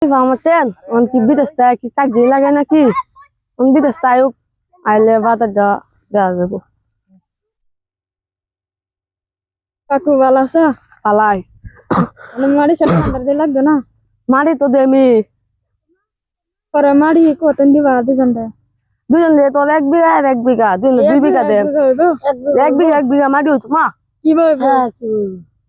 Pamaten, on ki bidas ta ki tak jila gana ki, on bidas ta yuk, aile bata da jago. কাকু ভালো আছো? Palai, মাড়ি সাথে number দিয়ে লাগবে না? mari to demi, পরে মাড়ি কতন দিবা দুজনটা? dujon de to ek biga, dujon 2 biga dem, ek biga mari ut ma. কি ভাবে?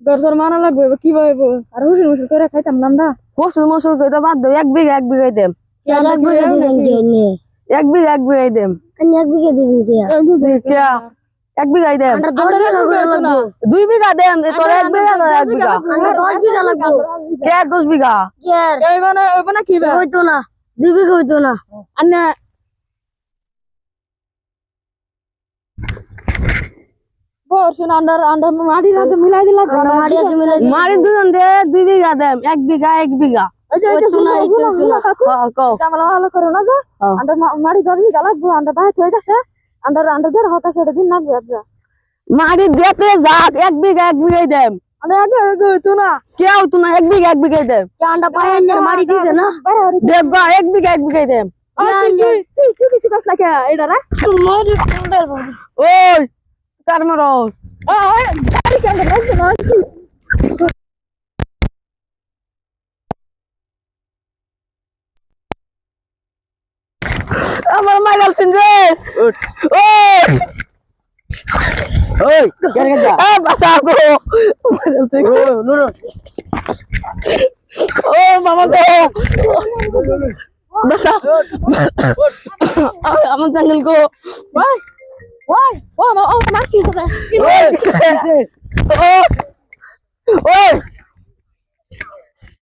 দরজর মানা লাগবে কি ভাবে? আর হুসুন হুসুন করে খাইতাম না আমরা। Fosul mosul ko to bad do ek biga dem, এক বিঘা দিবেন কি নে? ek biga dem, আমি এক বিঘা দিবেন কি? kya, ek biga dem, আমরা 10 বিঘা করে না। 2 biga dem, to ek biga na ek biga, আমরা 10 বিঘা লাগবে। kya 10 biga, এই মানে কি ভাবে? হইতো না 2 বিঘা হইতো না। আন্না বর্ষণ আন্ডার মাটি রাতে মিলাই দিলা মাটি রাতে মিলাই mari dujon de 2 biga dem, ek biga. এই যে Ko, জামালা ভালো করো না যা আন্ডার মাটি 10 বিঘা লাগবে আন্ডার ভাই হয়ে গেছে আন্ডার দের হকা সেটা দিন লাগবে আচ্ছা mari dete jaat ek biga dem, under আগে হইতো না kya utu na ek biga dem, কি আন্ডার পায়ে আন্ডার মাটি দিছে না debga ek biga dem. তুই কিছু কষ্ট লাগে এটা না মারি সুন্দর Oi, Carmeros. গাড়ি কেন লাগছে না Amar magal tinje. Oi, kya kerja? Basa aku. Magal tinje. Nurun. Mama ko. Basa. Amar jungle ko. Why? Wah, mau masih tuh. Oi.